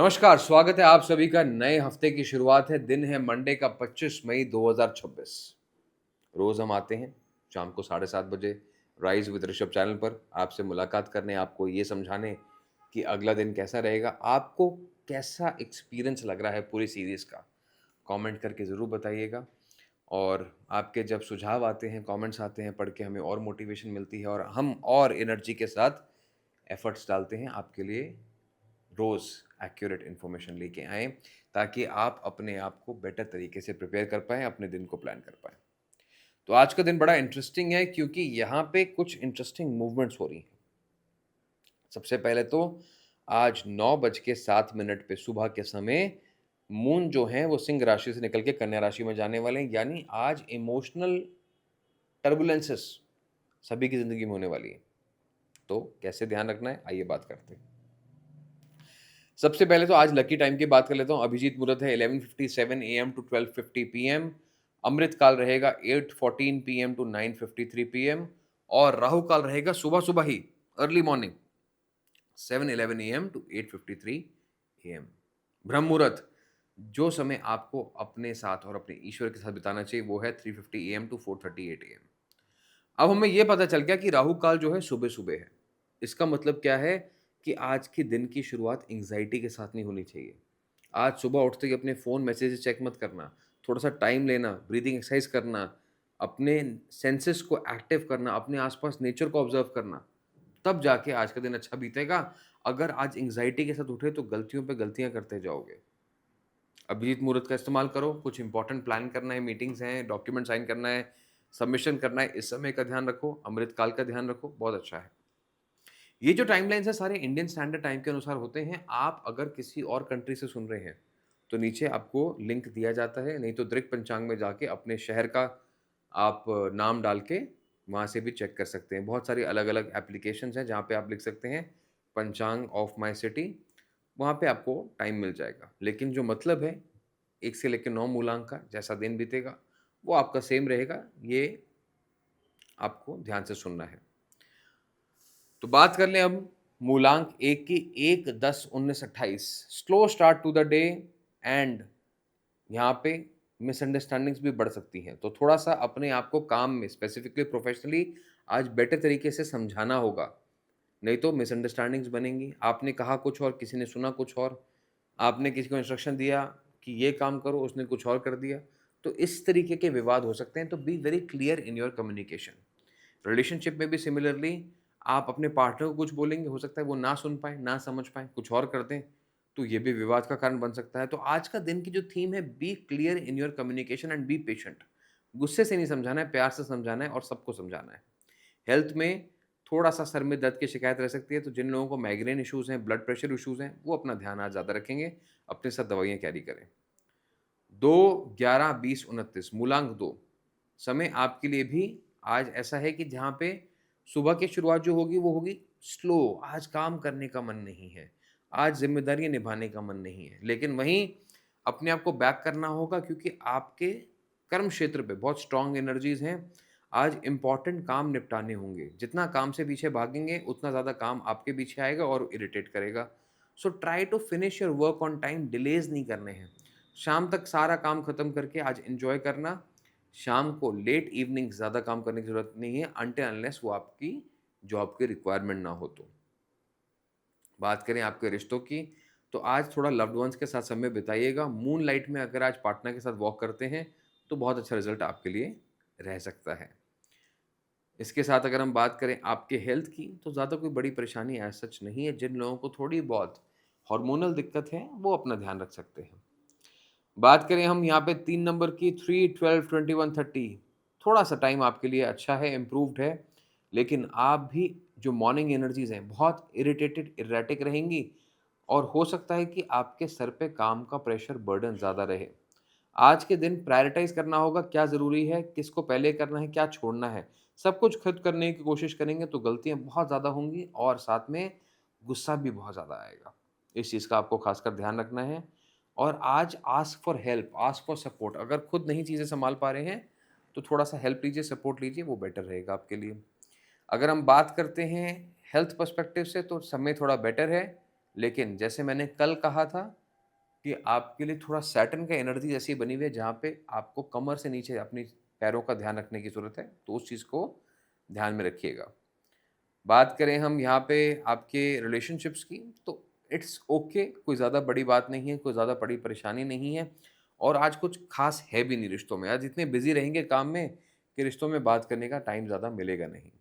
नमस्कार, स्वागत है आप सभी का नए हफ्ते की शुरुआत है। दिन है मंडे का 25 मई 2026। रोज़ हम आते हैं शाम को 7:30 बजे राइज़ विद ऋषभ चैनल पर आपसे मुलाकात करने, आपको ये समझाने कि अगला दिन कैसा रहेगा। आपको कैसा एक्सपीरियंस लग रहा है पूरी सीरीज़ का? कमेंट करके ज़रूर बताइएगा। और आपके जब सुझाव आते हैं, कमेंट्स आते हैं, पढ़ के हमें और मोटिवेशन मिलती है और हम और एनर्जी के साथ एफर्ट्स डालते हैं आपके लिए रोज़ एक्यूरेट इन्फॉर्मेशन लेके आएँ, ताकि आप अपने आप को बेटर तरीके से प्रिपेयर कर पाएँ, अपने दिन को प्लान कर पाएँ। तो आज का दिन बड़ा इंटरेस्टिंग है क्योंकि यहाँ पे कुछ इंटरेस्टिंग मूवमेंट्स हो रही हैं। सबसे पहले तो आज 9:07 पे सुबह के समय मून जो है वो सिंह राशि से निकल के कन्या राशि में जाने वाले हैं, यानी आज इमोशनल टर्बुलेंसेस सभी की ज़िंदगी में होने वाली है। तो कैसे ध्यान रखना है, आइए बात करते हैं। सबसे पहले तो आज लकी टाइम की बात कर लेता हूँ। अभिजीत मुहूर्त है 11:57 एएम टू 12:50 पीएम। अमृत काल रहेगा 8:14 पीएम टू 9:53 पीएम और राहु काल रहेगा सुबह-सुबह ही early morning 7:11 AM to 8:53 AM. Brahma Muhurat जो समय आपको अपने साथ और अपने ईश्वर के साथ बिताना चाहिए वो है 3:50 एएम टू 4:38 एएम। अब हमें ये पता चल गया कि राहु काल जो है सुबह-सुबह है। इसका मतलब क्या है कि आज के दिन की शुरुआत एंग्ज़ायटी के साथ नहीं होनी चाहिए। आज सुबह उठते ही अपने फ़ोन मैसेजेस चेक मत करना, थोड़ा-सा टाइम लेना, ब्रीथिंग एक्सरसाइज करना, अपने सेंसेस को एक्टिव करना, अपने आस-पास नेचर को ऑब्ज़र्व करना, तब जाके आज का दिन अच्छा बीतेगा। अगर आज एंग्ज़ायटी के साथ उठे तो गलतियों पे गलतियाँ करते जाओगे। अभिजीत मुहूर्त का इस्तेमाल करो, कुछ इंपॉर्टेंट प्लान करना है, मीटिंग्स हैं, डॉक्यूमेंट साइन करना है, सबमिशन करना है, इस समय का ध्यान रखो, अमृत काल का ध्यान रखो, बहुत अच्छा है। ये जो टाइमलाइन्स है सारे इंडियन स्टैंडर्ड टाइम के अनुसार होते हैं। आप अगर किसी और कंट्री से सुन रहे हैं, तो नीचे आपको लिंक दिया जाता है, नहीं तो दृक पंचांग में जाके अपने शहर का आप नाम डाल के वहाँ से भी चेक कर सकते हैं। बहुत सारी अलग-अलग एप्लीकेशंस हैं, जहाँ पे आप लिख सकते हैं पंचांग ऑफ माय सिटी, वहाँ पे आपको टाइम मिल जाएगा। लेकिन जो मतलब है 1 से लेके 9 मूलांक का, जैसा दिन बीतेगा, वो आपका सेम रहेगा, ये आपको ध्यान से सुनना है। तो बात कर लें अब मूलांक 1 की। 1, 10, 19, 28 slow start to the day and यहाँ पे मिसअंडरस्टैंडिंग्स भी बढ़ सकती हैं। तो थोड़ा-सा अपने आप को काम में स्पेसिफिकली प्रोफेशनली आज बेटर तरीके से समझाना होगा, नहीं तो मिसअंडरस्टैंडिंग्स बनेंगी। आपने कहा कुछ और, किसी ने सुना कुछ और। आपने किसी को इंस्ट्रक्शन दिया कि ये काम करो, उसने कुछ और कर दिया। तो इस तरीके के विवाद हो सकते हैं, तो be very clear in your communication. Relationship में भी सिमिलरली आप अपने पार्टनर को कुछ बोलेंगे, हो सकता है वो ना सुन पाएँ, ना समझ पाएँ, कुछ और कर दें, तो ये भी विवाद का कारण बन सकता है। तो आज का दिन की जो थीम है, be clear in your communication and be patient. गुस्से से नहीं समझाना है, प्यार से समझाना है और सबको समझाना है। हेल्थ में थोड़ा-सा सर में दर्द की शिकायत रह सकती है, तो जिन लोगों को माइग्रेन इश्यूज़ हैं, ब्लड प्रेशर इश्यूज़ हैं, वो अपना ध्यान आज ज़्यादा रखेंगे, अपने साथ दवाइयाँ कैरी करें। 2, 11, 20, 29 मूलांक 2 समय आपके लिए भी आज ऐसा है कि जहाँ पे सुबह की शुरुआत जो होगी वो होगी स्लो। आज काम करने का मन नहीं है, आज ज़िम्मेदारियाँ निभाने का मन नहीं है। लेकिन वहीं अपने आप को बैक करना होगा क्योंकि आपके कर्म क्षेत्र पे बहुत स्ट्रॉन्ग एनर्जीज़ हैं। आज इम्पोर्टेंट काम निपटाने होंगे। जितना काम से पीछे भागेंगे उतना ज़्यादा काम आपके पीछे आएगा और इरिटेट करेगा। So try to finish your work on time, delays नहीं करने हैं। शाम तक सारा काम खत्म करके आज एन्जॉय करना। शाम को लेट इवनिंग ज़्यादा काम करने की ज़रूरत नहीं है अनटिल अनलेस वो आपकी जॉब की रिक्वायरमेंट ना हो तो। बात करें आपके रिश्तों की, तो आज थोड़ा लव्ड वन्स के साथ समय बिताइएगा। मून लाइट में अगर आज पार्टनर के साथ वॉक करते हैं, तो बहुत अच्छा रिज़ल्ट आपके लिए रह सकता है। इसके साथ अगर हम बात करें आपके हेल्थ की, तो ज़्यादा कोई बड़ी परेशानी एज़ सच नहीं है। जिन लोगों को थोड़ी बहुत हार्मोनल दिक्कत है, वो अपना ध्यान रख सकते हैं। बात करें हम यहाँ पे 3 नंबर की 3, 12, 21, 30 थोड़ा-सा टाइम आपके लिए अच्छा है, इम्प्रूव्ड है, लेकिन आप भी जो मॉर्निंग एनर्जीज़ हैं, बहुत इरिटेटेड, इरैटिक रहेंगी और हो सकता है कि आपके सर पे काम का प्रेशर बर्डन ज़्यादा रहे। आज के दिन प्रायोरिटाइज़ करना होगा क्या ज़रूरी है, किसको पहले करना है, क्या छोड़ना है। सब कुछ खुद करने की कोशिश करेंगे तो गलतियाँ बहुत ज़्यादा होंगी और साथ में गुस्सा भी बहुत ज़्यादा आएगा। इस चीज़ का आपको खासकर ध्यान रखना है और आज ask for help, ask for support. अगर खुद नहीं चीज़ें सँभाल पा रहे हैं, तो थोड़ा-सा हेल्प लीजिए, सपोर्ट लीजिए, वो बेटर रहेगा आपके लिए। अगर हम बात करते हैं हेल्थ पर्सपेक्टिव से तो समय थोड़ा बेटर है, लेकिन जैसे मैंने कल कहा था कि आपके लिए थोड़ा सैटर्न का एनर्जी ऐसी बनी हुई है जहाँ पे आपको कमर से नीचे अपनी पैरों का ध्यान रखने की ज़रूरत है, तो उस चीज़ को ध्यान में रखिएगा। बात करें हम यहाँ पे आपके रिलेशनशिप्स की, तो इट्स ओके, कोई ज़्यादा बड़ी बात नहीं है, कोई ज़्यादा बड़ी परेशानी नहीं है और आज कुछ ख़ास है भी नहीं रिश्तों में। आज इतने बिज़ी रहेंगे काम में कि रिश्तों में बात करने का टाइम ज़्यादा मिलेगा नहीं।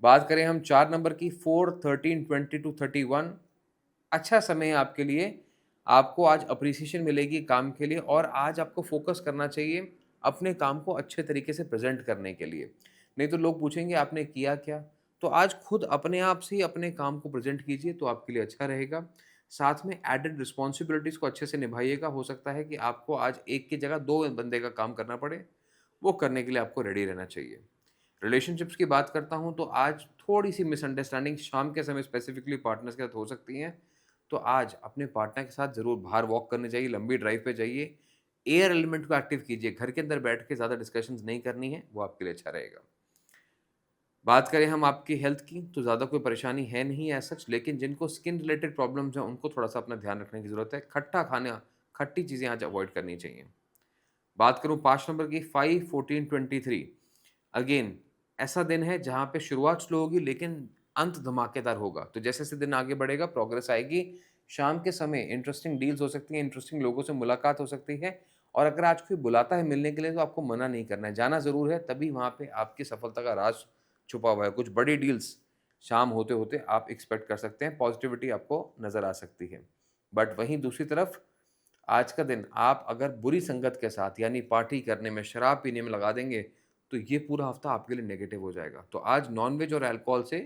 बात करें हम 4 नंबर की, 4, 13, 20 टू 31, अच्छा समय है आपके लिए। आपको आज एप्रिसिएशन मिलेगी काम के लिए और आज आपको फ़ोकस करना चाहिए अपने काम को अच्छे तरीके से प्रेज़ेंट करने के लिए। नहीं तो लोग पूछेंगे आपने किया क्या? तो आज खुद अपने आप से ही अपने काम को प्रेज़ेंट कीजिए तो आपके लिए अच्छा रहेगा। साथ में एडेड रिस्पॉन्सिबिलिटीज़ को अच्छे से निभाइएगा। हो सकता है कि आपको आज एक की जगह 2 बंदे का काम करना पड़े, वो करने के लिए आपको रेडी रहना चाहिए। रिलेशनशिप्स की बात करता हूँ तो आज थोड़ी-सी मिसअंडरस्टैंडिंग शाम के समय स्पेसिफिकली पार्टनर्स के साथ हो सकती हैं। तो आज अपने पार्टनर के साथ ज़रूर बाहर वॉक करने जाइए, लंबी ड्राइव पे जाइए। एयर एलिमेंट को एक्टिव कीजिए, घर के अंदर बैठ के ज़्यादा डिस्कशंस नहीं करनी है, वो आपके लिए अच्छा रहेगा। बात करें हम आपकी हेल्थ की, तो ज़्यादा कोई परेशानी है नहीं एज़ सच, लेकिन जिनको स्किन रिलेटेड प्रॉब्लम्स हैं, उनको थोड़ा-सा अपना ध्यान रखने की ज़रूरत है। खट्टा खाना, खट्टी चीज़ें आज अवॉइड करनी चाहिए। बात करूँ 5 नंबर की, 5, 14, 23, अगेन ऐसा दिन है जहाँ पे शुरुआत स्लो होगी लेकिन अंत धमाकेदार होगा। तो जैसे-जैसे दिन आगे बढ़ेगा प्रोग्रेस आएगी। शाम के समय इंटरेस्टिंग डील्स हो सकती हैं, इंटरेस्टिंग लोगों से मुलाकात हो सकती है और अगर आज कोई बुलाता है मिलने के लिए तो आपको मना नहीं करना है, जाना ज़रूर है, तभी वहाँ पे आपकी सफलता का राज़ छुपा हुआ है। कुछ बड़ी डील्स शाम होते-होते आप एक्सपेक्ट कर सकते हैं, पॉज़िटिविटी आपको नज़र आ सकती है। बट वहीं दूसरी तरफ आज का दिन आप अगर बुरी संगत के साथ यानी पार्टी करने में, शराब पीने में लगा देंगे, तो ये पूरा हफ्ता आपके लिए नेगेटिव हो जाएगा। तो आज नॉन-वेज और अल्कोहल से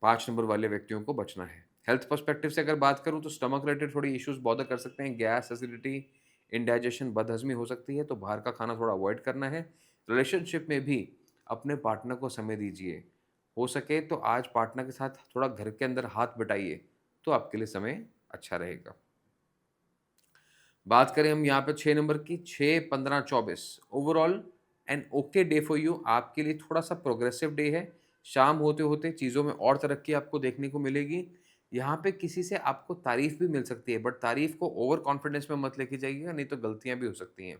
5 नंबर वाले व्यक्तियों को बचना है। हेल्थ पर्सपेक्टिव से अगर बात करूँ तो स्टमक रिलेटेड थोड़ी इश्यूज़ बॉदर कर सकते हैं। गैस, एसिडिटी, इंडाइजेशन, बदहज़मी हो सकती है, तो बाहर का खाना थोड़ा अवॉइड करना है। रिलेशनशिप में भी अपने पार्टनर को समय दीजिए। हो सके तो आज पार्टनर के साथ थोड़ा घर के अंदर हाथ बटाइए, तो आपके लिए समय अच्छा रहेगा। बात करें हम यहाँ पे 6 नंबर की, 6, 15, 24, overall an okay day for you, आपके लिए थोड़ा-सा प्रोग्रेसिव डे है। शाम होते-होते चीज़ों में और तरक्की आपको देखने को मिलेगी। यहाँ पे किसी से आपको तारीफ़ भी मिल सकती है, बट तारीफ़ को ओवर कॉन्फिडेंस में मत लेके जाइएगा, नहीं तो गलतियाँ भी हो सकती हैं।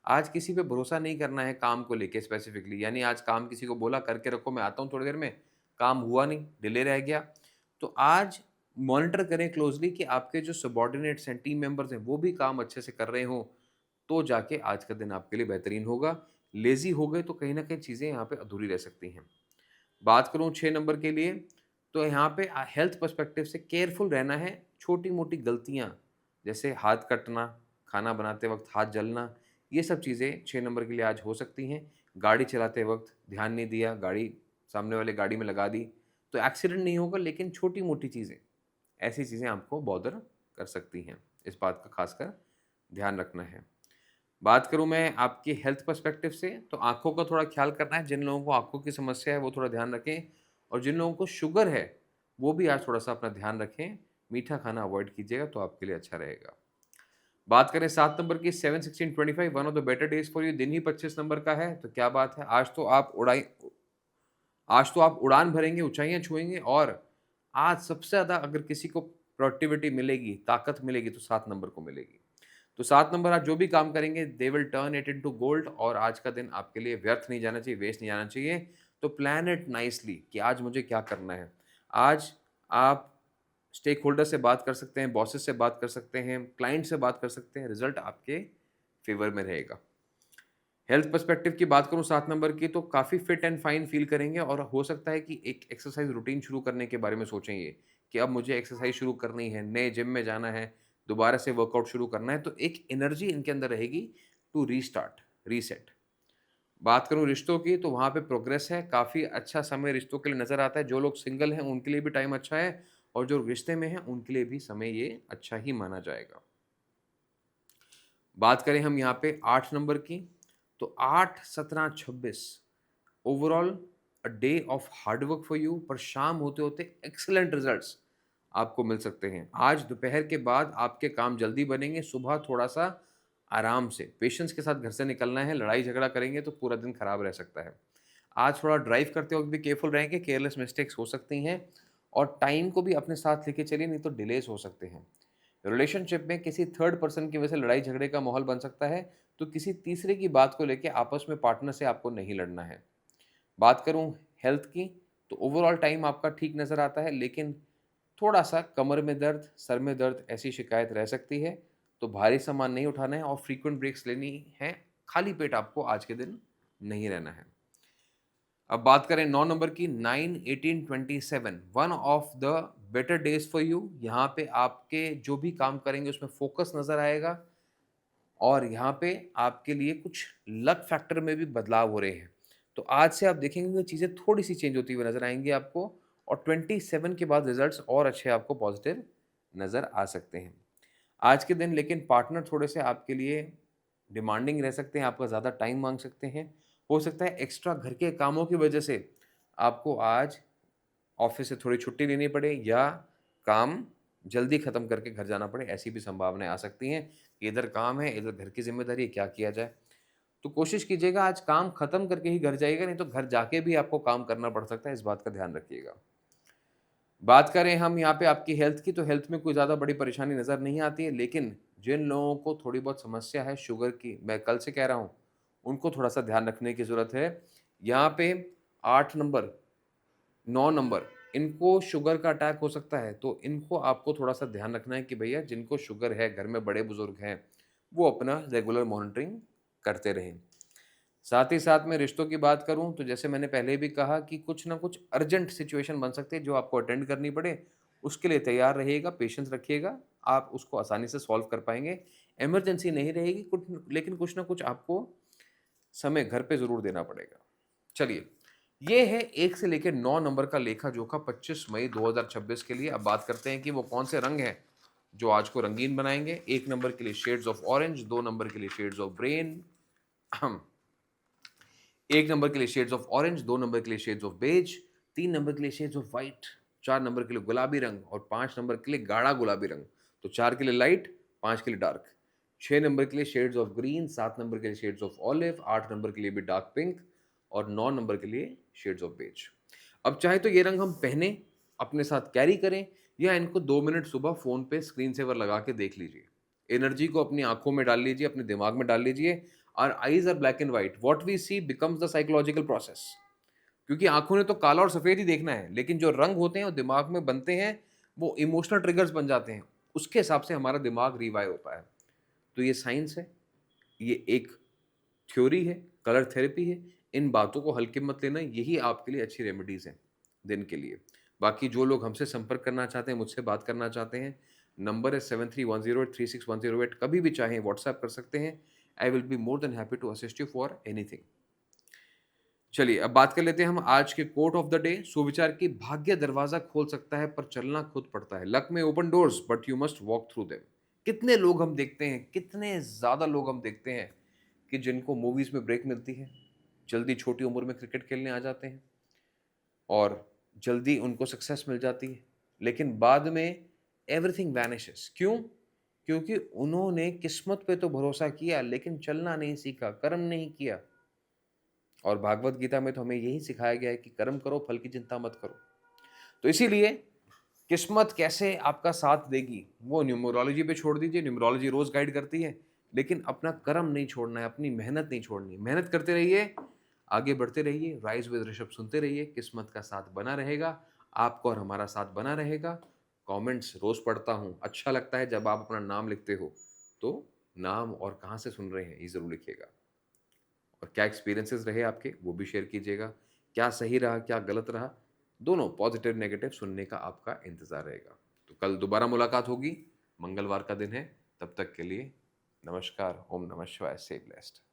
आज किसी पे भरोसा नहीं करना है काम को लेके स्पेसिफिकली, यानी आज काम किसी को बोला करके रखो, मैं आता हूँ थोड़ी देर में, काम हुआ नहीं, डिले रह गया। तो आज मॉनिटर करें क्लोज़ली कि आपके जो सबॉर्डिनेट्स हैं, टीम मेंबर्स हैं, वो भी काम अच्छे से कर रहे हों, तो जाके आज का दिन आपके लिए बेहतरीन होगा। लेज़ी हो गए तो कहीं न कहीं चीज़ें यहाँ पे अधूरी रह सकती हैं। बात करूँ 6 नंबर के लिए, तो यहाँ पे हेल्थ पर्सपेक्टिव से केयरफुल रहना है। छोटी-मोटी गलतियाँ, जैसे हाथ कटना, खाना बनाते वक़्त हाथ जलना, ये सब चीज़ें 6 नंबर के लिए आज हो सकती हैं। गाड़ी चलाते वक़्त ध्यान नहीं दिया, गाड़ी सामने वाले गाड़ी में लगा दी, तो एक्सीडेंट नहीं होगा लेकिन छोटी-मोटी चीज़ें, ऐसी चीज़ें आपको बॉदर कर सकती हैं। इस बात का ख़ासकर ध्यान रखना है। बात करूँ मैं आपकी हेल्थ पर्सपेक्टिव से, तो आँखों का थोड़ा ख़्याल करना है। जिन लोगों को आँखों की समस्या है, वो थोड़ा ध्यान रखें और जिन लोगों को शुगर है, वो भी आज थोड़ा-सा अपना ध्यान रखें। मीठा खाना अवॉइड कीजिएगा, तो आपके लिए अच्छा रहेगा। बात करें 7 नंबर की, 7, 16, 25, one of the better days for you, दिन ही 25 नंबर का है, तो क्या बात है। आज तो आप उड़ान भरेंगे, ऊँचाइयाँ छुएँगे और आज सबसे ज़्यादा अगर किसी को प्रोडक्टिविटी मिलेगी, ताकत मिलेगी, तो 7 नंबर को मिलेगी। तो 7 नंबर आज जो भी काम करेंगे, they will turn it into gold और आज का दिन आपके लिए व्यर्थ नहीं जाना चाहिए, वेस्ट नहीं जाना चाहिए। तो प्लान इट नाइसली कि आज मुझे क्या करना है। आज आप स्टेक होल्डर से बात कर सकते हैं, बॉसेस से बात कर सकते हैं, क्लाइंट से बात कर सकते हैं, रिज़ल्ट आपके फ़ेवर में रहेगा। हेल्थ पर्सपेक्टिव की बात करूँ 7 नंबर की, तो काफ़ी फिट एंड फाइन फ़ील करेंगे और हो सकता है कि एक एक्सरसाइज़ रूटीन शुरू करने के बारे में सोचें ये, कि अब मुझे एक्सरसाइज़ शुरू करनी है, नए जिम में जाना है, दोबारा से वर्कआउट शुरू करना है, तो एक एनर्जी इनके अंदर रहेगी टू रीस्टार्ट, रीसेट। बात करूँ रिश्तों की, तो वहाँ पे प्रोग्रेस है, काफ़ी अच्छा समय रिश्तों के लिए नज़र आता है। जो लोग सिंगल हैं, उनके लिए भी टाइम अच्छा है और जो रिश्ते में हैं, उनके लिए भी समय ये अच्छा ही माना जाएगा। बात करें हम यहाँ पे 8 नंबर की, तो 8, 17, 26, overall a day of hard work for you, पर शाम होते-होते एक्सीलेंट रिजल्ट्स आपको मिल सकते हैं। आज दोपहर के बाद आपके काम जल्दी बनेंगे, सुबह थोड़ा-सा आराम से, पेशेंस के साथ घर से निकलना है, लड़ाई-झगड़ा करेंगे तो पूरा दिन खराब रह सकता है। आज थोड़ा ड्राइव करते वक़्त भी केयरफुल रहेंगे, केयरलेस मिस्टेक्स हो सकती हैं और टाइम को भी अपने साथ लेके चलिए, नहीं तो डिलेस हो सकते हैं। रिलेशनशिप में किसी थर्ड पर्सन की वजह से लड़ाई झगड़े का माहौल बन सकता है, तो किसी तीसरे की बात को लेके आपस में पार्टनर से आपको नहीं लड़ना है। बात करूँ हेल्थ की, तो ओवरऑल टाइम आपका ठीक नज़र आता है, लेकिन थोड़ा-सा कमर में दर्द, सर में दर्द ऐसी शिकायत रह सकती है, तो भारी सामान नहीं उठाना है और फ्रीक्वेंट ब्रेक्स लेनी है। खाली पेट आपको आज के दिन नहीं रहना है। अब बात करें 9 नंबर की, 9, 18, 27 one of the better days for you. यहाँ पे आपके जो भी काम करेंगे उसमें फ़ोकस नज़र आएगा और यहाँ पे आपके लिए कुछ लक फैक्टर में भी बदलाव हो रहे हैं। तो आज से आप देखेंगे कि चीज़ें थोड़ी-सी चेंज होती हुई नज़र आएँगी आपको और 27 के बाद रिज़ल्ट्स और अच्छे आपको पॉज़िटिव नज़र आ सकते हैं। आज के दिन लेकिन पार्टनर थोड़े-से आपके लिए डिमांडिंग रह सकते हैं, आपका ज़्यादा टाइम माँग सकते हैं। हो सकता है एक्स्ट्रा घर के कामों की वजह से आपको आज ऑफ़िस से थोड़ी छुट्टी लेनी पड़े या काम जल्दी ख़त्म करके घर जाना पड़े, ऐसी भी संभावनाएँ आ सकती हैं कि इधर काम है, इधर घर की ज़िम्मेदारी है, क्या किया जाए? तो कोशिश कीजिएगा आज काम ख़त्म करके ही घर जाइएगा, नहीं तो घर जाके भी आपको काम करना पड़ सकता है, इस बात का ध्यान रखिएगा। बात करें हम यहाँ पे आपकी हेल्थ की, तो हेल्थ में कोई ज़्यादा बड़ी परेशानी नज़र नहीं आती है, लेकिन जिन लोगों को थोड़ी बहुत समस्या है शुगर की, मैं कल से कह रहा हूँ, उनको थोड़ा-सा ध्यान रखने की ज़रूरत है। यहाँ पे 8 नंबर, 9 नंबर, इनको शुगर का अटैक हो सकता है, तो इनको आपको थोड़ा-सा ध्यान रखना है कि भैया जिनको शुगर है, घर में बड़े-बुज़ुर्ग हैं, वो अपना रेगुलर मॉनिटरिंग करते रहें। साथ ही साथ मैं रिश्तों की बात करूँ, तो जैसे मैंने पहले भी कहा कि कुछ ना कुछ अर्जेंट सिचुएशन बन सकती है जो आपको अटेंड करनी पड़े, उसके लिए तैयार रहिएगा, पेशेंस रखिएगा, आप उसको आसानी से सॉल्व कर पाएँगे। इमरजेंसी नहीं रहेगी कुछ, लेकिन कुछ ना कुछ आपको समय घर पे ज़रूर देना पड़ेगा। चलिए, ये है 1 से लेके 9 नंबर का लेखा-जोखा 25 मई 2026 के लिए। अब बात करते हैं कि वो कौन से रंग हैं, जो आज को रंगीन बनाएँगे। 1 नंबर के लिए शेड्स ऑफ ऑरेंज, 2 नंबर के लिए शेड्स ऑफ ब्रेन 1 नंबर के लिए शेड्स ऑफ ऑरेंज, 2 नंबर के लिए शेड्स ऑफ बेज, 3 नंबर के लिए शेड्स ऑफ व्हाइट, 4 नंबर के लिए गुलाबी रंग और 5 नंबर के लिए गाढ़ा गुलाबी रंग। तो 4 के लिए लाइट, 5 के लिए डार्क। 6 नंबर के लिए शेड्स ऑफ ग्रीन, 7 नंबर के लिए शेड्स ऑफ ऑलिव, 8 नंबर के लिए भी डार्क पिंक और 9 नंबर के लिए शेड्स ऑफ बेज। अब चाहे तो ये रंग हम पहने, अपने साथ कैरी करें या इनको 2 मिनट सुबह फ़ोन पे स्क्रीन सेवर लगा के देख लीजिए। एनर्जी को अपनी आँखों में डाल लीजिए, अपने दिमाग में डाल लीजिए। Our eyes are black and white. What we see becomes the psychological process. क्योंकि आँखों ने तो काला और सफ़ेद ही देखना है, लेकिन जो रंग होते हैं वो दिमाग में बनते हैं, वो इमोशनल ट्रिगर्स बन जाते हैं। उसके हिसाब से हमारा दिमाग रिवाइव होता है। तो ये साइंस है, ये एक थ्योरी है, कलर थेरेपी है। इन बातों को हल्के मत लेना, यही आपके लिए अच्छी रेमेडीज़ हैं दिन के लिए। बाकी जो लोग हमसे संपर्क करना चाहते हैं, मुझसे बात करना चाहते हैं, नंबर है 7310836108, कभी भी चाहें व्हाट्सएप कर सकते हैं। I will be more than happy to assist you for anything. चलिए, अब बात कर लेते हैं हम आज के कोट ऑफ द डे। सुविचार की भाग्य दरवाज़ा खोल सकता है पर चलना खुद पड़ता है। लक में open doors but you must walk through them. कितने लोग हम देखते हैं, कितने ज़्यादा लोग हम देखते हैं कि जिनको मूवीज़ में ब्रेक मिलती है, जल्दी छोटी उम्र में क्रिकेट खेलने आ जाते हैं और जल्दी उनको सक्सेस मिल जाती है। लेकिन बाद में एवरीथिंग वैनिशेस। क्यों? क्योंकि उन्होंने किस्मत पे तो भरोसा किया लेकिन चलना नहीं सीखा, कर्म नहीं किया। और भागवत गीता में तो हमें यही सिखाया गया है कि कर्म करो, फल की चिंता मत करो। तो इसीलिए किस्मत कैसे आपका साथ देगी, वो न्यूमरोलॉजी पे छोड़ दीजिए, न्यूमरोलॉजी रोज़ गाइड करती है, लेकिन अपना कर्म नहीं छोड़ना है, अपनी मेहनत नहीं छोड़नी है। मेहनत करते रहिए, आगे बढ़ते रहिए, राइज़ विद ऋषभ सुनते रहिए, किस्मत का साथ बना रहेगा, आपका और हमारा साथ बना रहेगा। कमेंट्स रोज़ पढ़ता हूँ, अच्छा लगता है जब आप अपना नाम लिखते हो, तो नाम और कहाँ से सुन रहे हैं, ये ज़रूर लिखिएगा। और क्या एक्सपीरियंसेस रहे आपके, वो भी शेयर कीजिएगा। क्या सही रहा, क्या गलत रहा, दोनों पॉजिटिव नेगेटिव सुनने का आपका इंतज़ार रहेगा। तो कल दोबारा मुलाकात होगी, मंगलवार का दिन है, तब तक के लिए नमस्कार, ओम नमः शिवाय, स्टे ब्लेस्ड।